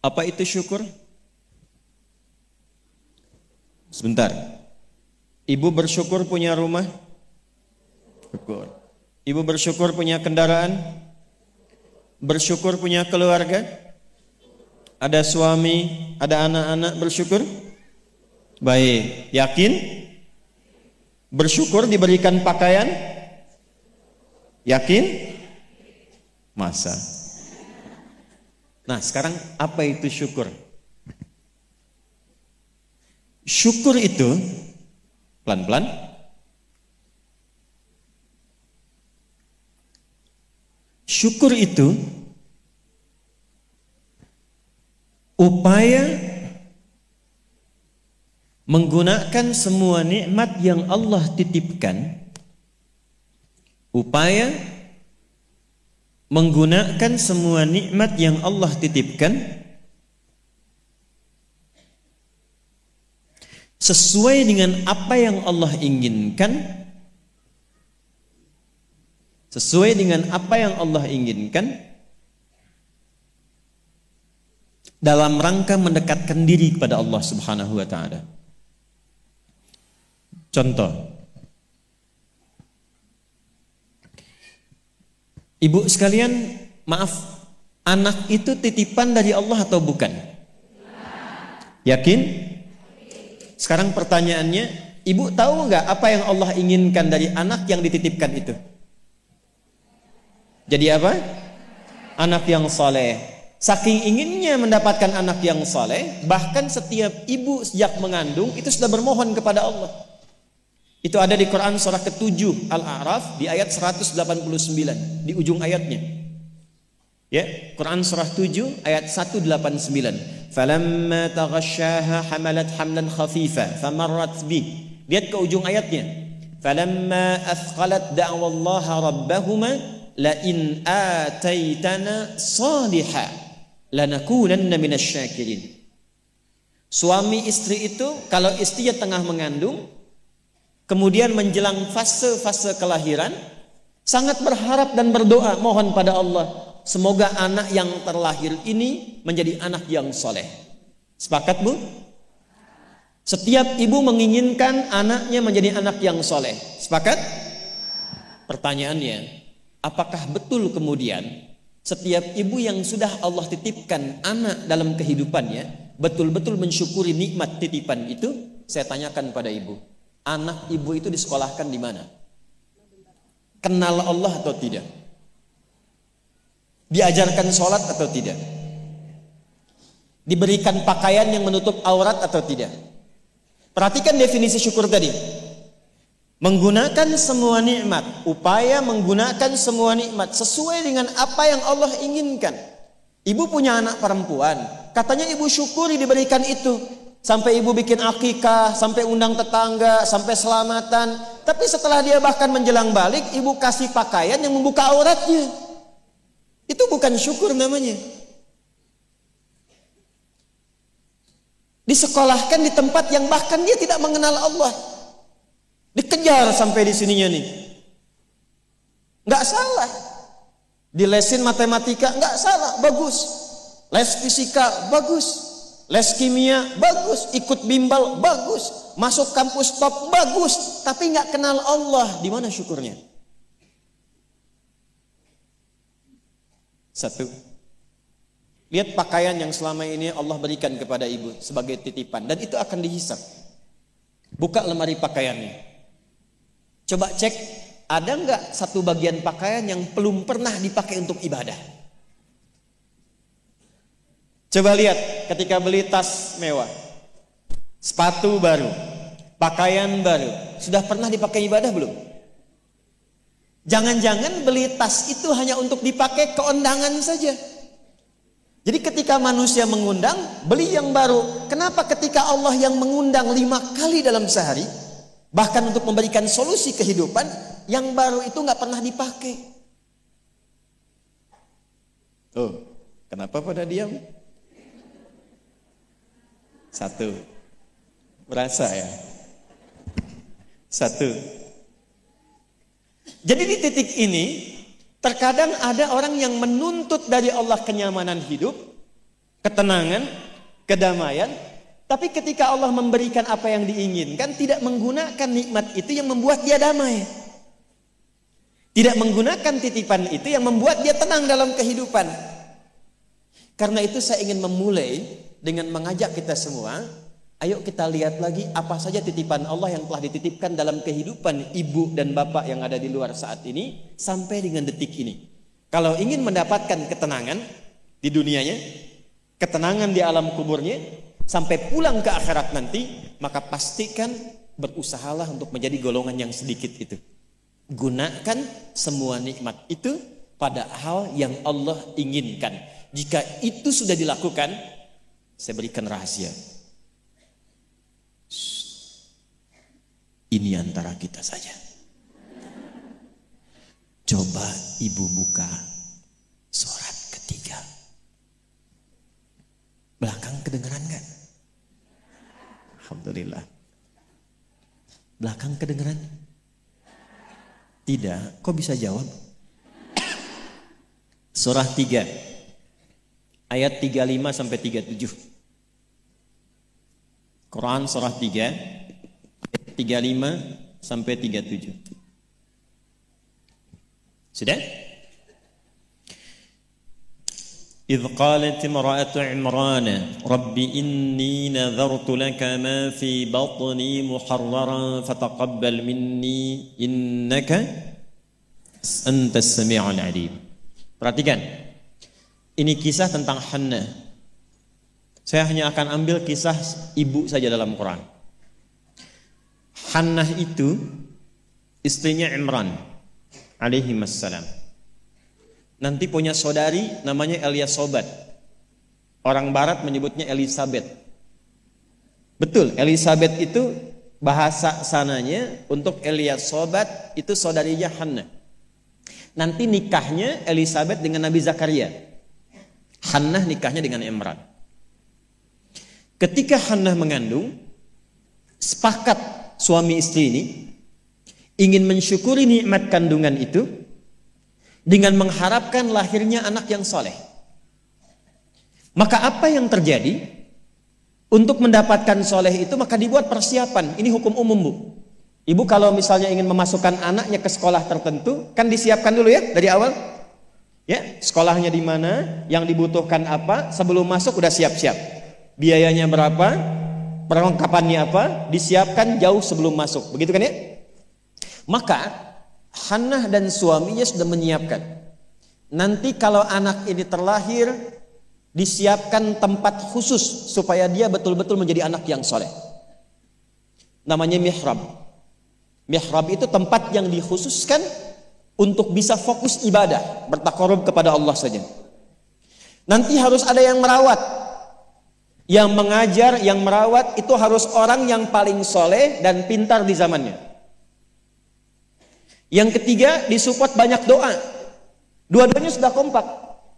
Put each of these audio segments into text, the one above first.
Apa itu syukur? Sebentar. Ibu bersyukur punya rumah? Syukur. Ibu bersyukur punya kendaraan? Bersyukur punya keluarga? Ada suami, ada anak-anak, bersyukur? Baik. Yakin? Bersyukur diberikan pakaian? Yakin? Masa? Nah, sekarang apa itu syukur? Syukur itu pelan-pelan. Syukur itu upaya menggunakan semua nikmat yang Allah titipkan, upaya menggunakan semua nikmat yang Allah titipkan sesuai dengan apa yang Allah inginkan, sesuai dengan apa yang Allah inginkan, dalam rangka mendekatkan diri kepada Allah Subhanahu wa taala. Contoh, ibu sekalian, maaf, anak itu titipan dari Allah atau bukan? Yakin? Sekarang pertanyaannya, ibu tahu nggak apa yang Allah inginkan dari anak yang dititipkan itu? Jadi apa? Anak yang saleh. Saking inginnya mendapatkan anak yang saleh, bahkan setiap ibu sejak mengandung itu sudah bermohon kepada Allah. Itu ada di Quran surah ke-7 Al-A'raf di ayat 189 di ujung ayatnya. Ya, Quran surah 7 ayat 189. Falamma taghasyaha hamalat hamlan khafifa famarrat bi. Lihat ke ujung ayatnya. Falamma athqalat da'wallaha rabbahuma la in ataitana salihah lanakunanna minasyakirin. Suami istri itu kalau istrinya tengah mengandung, kemudian menjelang fase-fase kelahiran, sangat berharap dan berdoa mohon pada Allah, semoga anak yang terlahir ini menjadi anak yang soleh. Sepakat, Bu? Setiap ibu menginginkan anaknya menjadi anak yang soleh. Sepakat? Pertanyaannya, apakah betul kemudian setiap ibu yang sudah Allah titipkan anak dalam kehidupannya betul-betul mensyukuri nikmat titipan itu? Saya tanyakan pada ibu, anak ibu itu disekolahkan di mana? Kenal Allah atau tidak? Diajarkan sholat atau tidak? Diberikan pakaian yang menutup aurat atau tidak? Perhatikan definisi syukur tadi. Menggunakan semua nikmat, upaya menggunakan semua nikmat sesuai dengan apa yang Allah inginkan. Ibu punya anak perempuan, katanya ibu syukuri diberikan itu. Sampai ibu bikin akikah, sampai undang tetangga, sampai selamatan. Tapi setelah dia bahkan menjelang balik, ibu kasih pakaian yang membuka auratnya. Itu bukan syukur namanya. Disekolahkan di tempat yang bahkan dia tidak mengenal Allah. Dikejar sampai di sininya nih. Nggak salah. Dilesin matematika, nggak salah, bagus. Les fisika, bagus. Les kimia, bagus. Ikut bimbel, bagus. Masuk kampus top, bagus. Tapi nggak kenal Allah, di mana syukurnya? Satu, lihat pakaian yang selama ini Allah berikan kepada ibu sebagai titipan, dan itu akan dihisap. Buka lemari pakaiannya. Coba cek, ada nggak satu bagian pakaian yang belum pernah dipakai untuk ibadah? Coba lihat ketika beli tas mewah, sepatu baru, pakaian baru, sudah pernah dipakai ibadah belum? Jangan-jangan beli tas itu hanya untuk dipakai keundangan saja. Jadi ketika manusia mengundang, beli yang baru. Kenapa ketika Allah yang mengundang 5 kali dalam sehari, bahkan untuk memberikan solusi kehidupan, yang baru itu nggak pernah dipakai? Oh, kenapa pada diam? Satu, berasa ya? Satu. Jadi di titik ini, terkadang ada orang yang menuntut dari Allah kenyamanan hidup, ketenangan, kedamaian. Tapi ketika Allah memberikan apa yang diinginkan, tidak menggunakan nikmat itu yang membuat dia damai. Tidak menggunakan titipan itu yang membuat dia tenang dalam kehidupan. Karena itu saya ingin memulai dengan mengajak kita semua, ayo kita lihat lagi apa saja titipan Allah yang telah dititipkan dalam kehidupan ibu dan bapak yang ada di luar saat ini sampai dengan detik ini. Kalau ingin mendapatkan ketenangan di dunianya, ketenangan di alam kuburnya, sampai pulang ke akhirat nanti, maka pastikan berusahalah untuk menjadi golongan yang sedikit itu. Gunakan semua nikmat itu pada hal yang Allah inginkan. Jika itu sudah dilakukan, saya berikan rahasia. Ini antara kita saja. Coba ibu buka surat ketiga. Belakang kedengeran gak? Alhamdulillah. Belakang kedengeran? Tidak. Kok bisa jawab? Surah 3 ayat 35 sampai 37. Quran surah 3 35 sampai 37. Sudah? إذ قالت امرأة عمران رب إني نذرت لك ما في بطني محررا فتقبل مني إنك أنت السميع العليم. Perhatikan, ini kisah tentang Hannah. Saya hanya akan ambil kisah ibu saja dalam Quran. Hannah itu istrinya Imran alaihi wassalam. Nanti punya saudari namanya Eliasobat. Orang barat menyebutnya Elizabeth. Betul, Elizabeth itu bahasa sananya untuk Eliasobat itu saudarinya Hannah. Nanti nikahnya Elizabeth dengan Nabi Zakaria. Hannah nikahnya dengan Imran. Ketika Hannah mengandung, sepakat suami istri ini ingin mensyukuri nikmat kandungan itu dengan mengharapkan lahirnya anak yang soleh. Maka apa yang terjadi? Untuk mendapatkan soleh itu maka dibuat persiapan. Ini hukum umum, Bu. Ibu kalau misalnya ingin memasukkan anaknya ke sekolah tertentu, kan disiapkan dulu ya dari awal. Ya, sekolahnya di mana, yang dibutuhkan apa, sebelum masuk udah siap-siap. Biayanya berapa, perlengkapannya apa, disiapkan jauh sebelum masuk. Begitu kan ya? Maka Hannah dan suaminya sudah menyiapkan. Nanti kalau anak ini terlahir, disiapkan tempat khusus supaya dia betul-betul menjadi anak yang soleh. Namanya mihrab. Mihrab itu tempat yang dikhususkan untuk bisa fokus ibadah, bertakarub kepada Allah saja. Nanti harus ada yang merawat. Yang mengajar, yang merawat itu harus orang yang paling soleh dan pintar di zamannya. Yang ketiga, disupport banyak doa. Dua-duanya sudah kompak.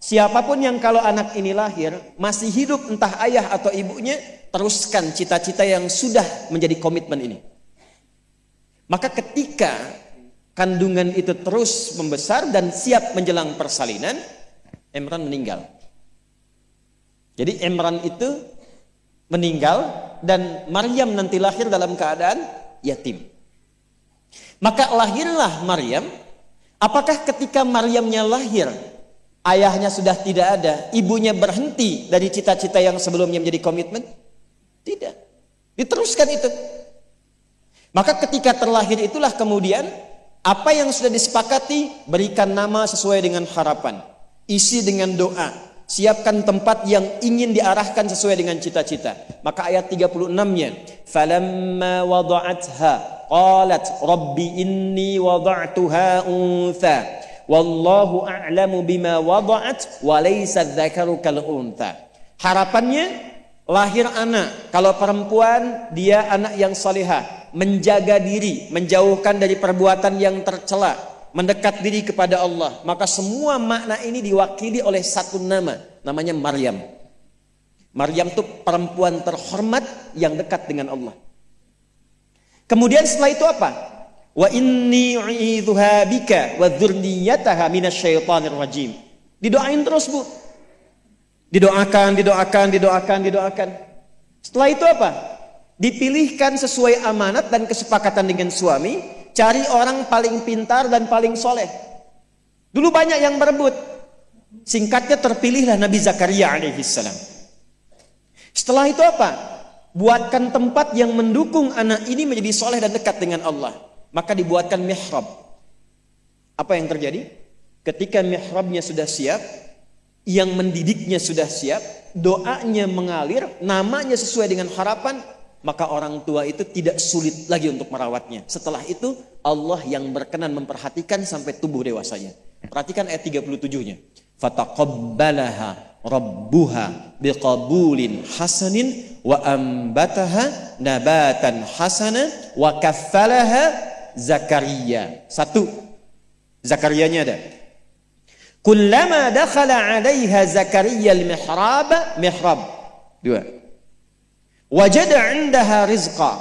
Siapapun yang kalau anak ini lahir masih hidup, entah ayah atau ibunya, teruskan cita-cita yang sudah menjadi komitmen ini. Maka ketika kandungan itu terus membesar dan siap menjelang persalinan, Imran meninggal. Jadi Imran itu meninggal dan Maryam nanti lahir dalam keadaan yatim. Maka lahirlah Maryam. Apakah ketika Maryamnya lahir, ayahnya sudah tidak ada, ibunya berhenti dari cita-cita yang sebelumnya menjadi komitmen? Tidak. Diteruskan itu. Maka ketika terlahir itulah kemudian apa yang sudah disepakati, berikan nama sesuai dengan harapan, isi dengan doa, siapkan tempat yang ingin diarahkan sesuai dengan cita-cita. Maka ayat 36-nya, falamma wada'atha qalat rabbi inni wada'tuha untha wallahu a'lamu bima wada'at wa laysa dzakaru kal untha. Harapannya lahir anak, kalau perempuan dia anak yang salihah, menjaga diri, menjauhkan dari perbuatan yang tercela, mendekat diri kepada Allah. Maka semua makna ini diwakili oleh satu nama, namanya Maryam. Maryam itu perempuan terhormat yang dekat dengan Allah. Kemudian setelah itu apa? Wa inni u'idzuha bika wa dzurriyyataha minasyaitonir rajim. Didoain terus, Bu. Didoakan. Setelah itu apa? Dipilihkan sesuai amanat dan kesepakatan dengan suami, cari orang paling pintar dan paling soleh. Dulu banyak yang berebut. Singkatnya terpilihlah Nabi Zakaria alaihissalam. Setelah itu apa? Buatkan tempat yang mendukung anak ini menjadi soleh dan dekat dengan Allah. Maka dibuatkan mihrab. Apa yang terjadi? Ketika mihrabnya sudah siap, yang mendidiknya sudah siap, doanya mengalir, namanya sesuai dengan harapan, maka orang tua itu tidak sulit lagi untuk merawatnya. Setelah itu Allah yang berkenan memperhatikan sampai tumbuh dewasanya. Perhatikan ayat 37-nya. Fataqabbalaha rabbuha biqabulin hasanin wa ambataha nabatan hasana wa kaffalaha Zakaria. Satu, Zakariyanya ada. Kullama dakhala 'alaiha Zakaria al-mihrab. Dua. Wajada 'indaha rizqa.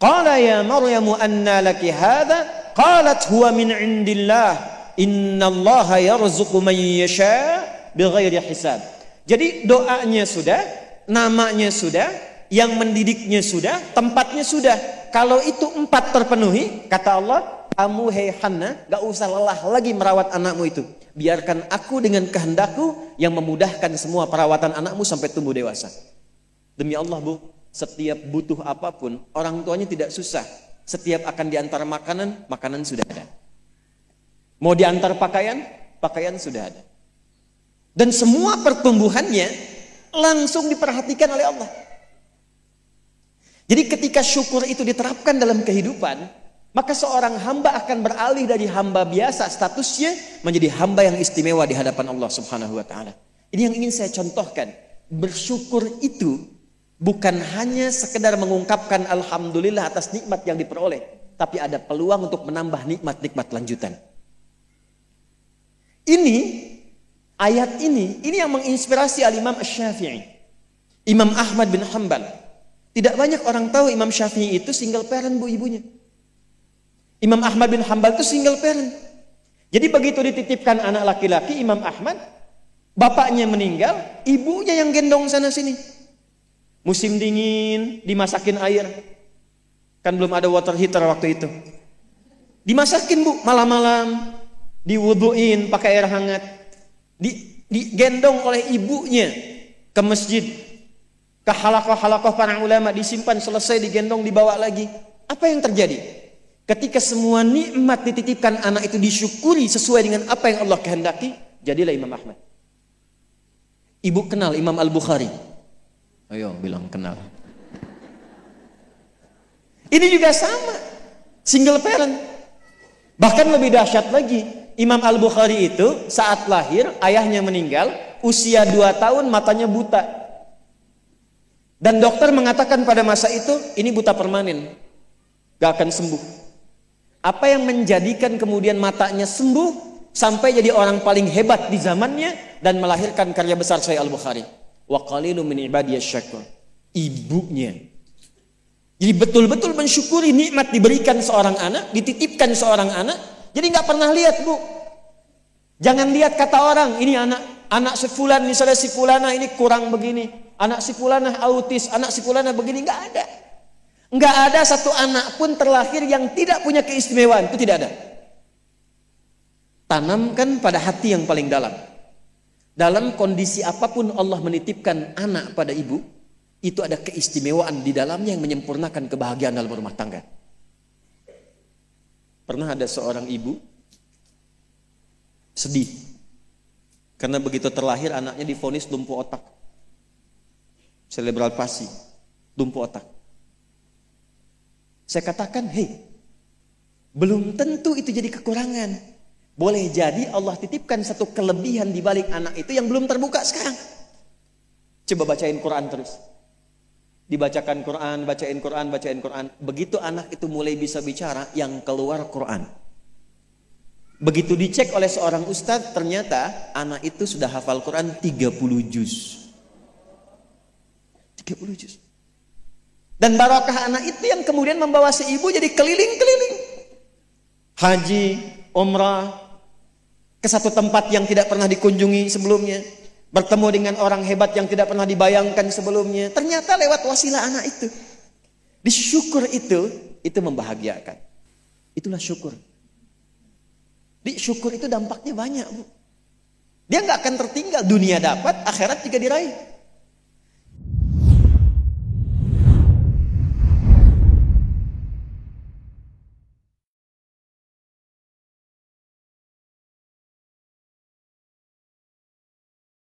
Qala ya Maryam anna laki hadha? Qalat huwa min 'indillah. Innallaha yarzuqu man yasha bighairi hisab. Jadi doanya sudah, namanya sudah, yang mendidiknya sudah, tempatnya sudah. Kalau itu 4 terpenuhi, kata Allah, kamu hei Hannah, gak usah lelah lagi merawat anakmu itu. Biarkan aku dengan kehendakku yang memudahkan semua perawatan anakmu sampai tumbuh dewasa. Demi Allah Bu, setiap butuh apapun, orang tuanya tidak susah. Setiap akan diantar makanan, makanan sudah ada. Mau diantar pakaian, pakaian sudah ada. Dan semua pertumbuhannya langsung diperhatikan oleh Allah. Jadi ketika syukur itu diterapkan dalam kehidupan, maka seorang hamba akan beralih dari hamba biasa statusnya menjadi hamba yang istimewa di hadapan Allah Subhanahu wa taala. Ini yang ingin saya contohkan. Bersyukur itu bukan hanya sekedar mengungkapkan alhamdulillah atas nikmat yang diperoleh, tapi ada peluang untuk menambah nikmat-nikmat lanjutan. Ini ayat ini yang menginspirasi Al-Imam Asy-Syafi'i. Imam Ahmad bin Hanbal. Tidak banyak orang tahu Imam Syafi'i itu single parent Bu ibunya. Imam Ahmad bin Hanbal itu single parent. Jadi begitu dititipkan anak laki-laki Imam Ahmad, bapaknya meninggal, ibunya yang gendong sana sini. Musim dingin, dimasakin air. Kan belum ada water heater waktu itu. Dimasakin Bu, malam-malam. Diwuduin pakai air hangat. Digendong oleh ibunya ke masjid. Ke halakoh-halakoh para ulama, disimpan, selesai digendong, dibawa lagi. Apa yang terjadi? Ketika semua nikmat dititipkan anak itu disyukuri sesuai dengan apa yang Allah kehendaki, jadilah Imam Ahmad. Ibu kenal Imam Al-Bukhari? Ayo bilang kenal. Ini juga sama, single parent. Bahkan lebih dahsyat lagi, Imam Al-Bukhari itu saat lahir ayahnya meninggal, usia 2 tahun matanya buta. Dan dokter mengatakan pada masa itu ini buta permanen, gak akan sembuh. Apa yang menjadikan kemudian matanya sembuh sampai jadi orang paling hebat di zamannya dan melahirkan karya besar Sahih Al-Bukhari. Wa qalilun min ibadiyasy syakur. Ibunya. Jadi betul-betul mensyukuri nikmat diberikan seorang anak, dititipkan seorang anak. Jadi nggak pernah lihat Bu. Jangan lihat kata orang ini anak si fulan, misalnya si fulana ini kurang begini, anak si fulana autis, anak si fulana begini, nggak ada. Nggak ada satu anak pun terlahir yang tidak punya keistimewaan, itu tidak ada. Tanamkan pada hati yang paling dalam. Dalam kondisi apapun Allah menitipkan anak pada ibu, itu ada keistimewaan di dalamnya yang menyempurnakan kebahagiaan dalam rumah tangga. Pernah ada seorang ibu sedih karena begitu terlahir anaknya divonis lumpuh otak, cerebral palsy, lumpuh otak. Saya katakan, hei, belum tentu itu jadi kekurangan. Boleh jadi Allah titipkan satu kelebihan di balik anak itu yang belum terbuka sekarang. Coba bacain Quran terus. Dibacakan Quran, bacain Quran, bacain Quran. Begitu anak itu mulai bisa bicara, yang keluar Quran. Begitu dicek oleh seorang ustadz, ternyata anak itu sudah hafal Quran 30 juz. 30 juz. Dan barakah anak itu yang kemudian membawa si ibu jadi keliling-keliling. Haji, umrah, ke satu tempat yang tidak pernah dikunjungi sebelumnya. bertemu dengan orang hebat yang tidak pernah dibayangkan sebelumnya. Ternyata lewat wasilah anak itu. Disyukur itu membahagiakan. Itulah syukur. Syukur itu dampaknya banyak, Bu. Dia nggak akan tertinggal, dunia dapat, akhirat juga diraih.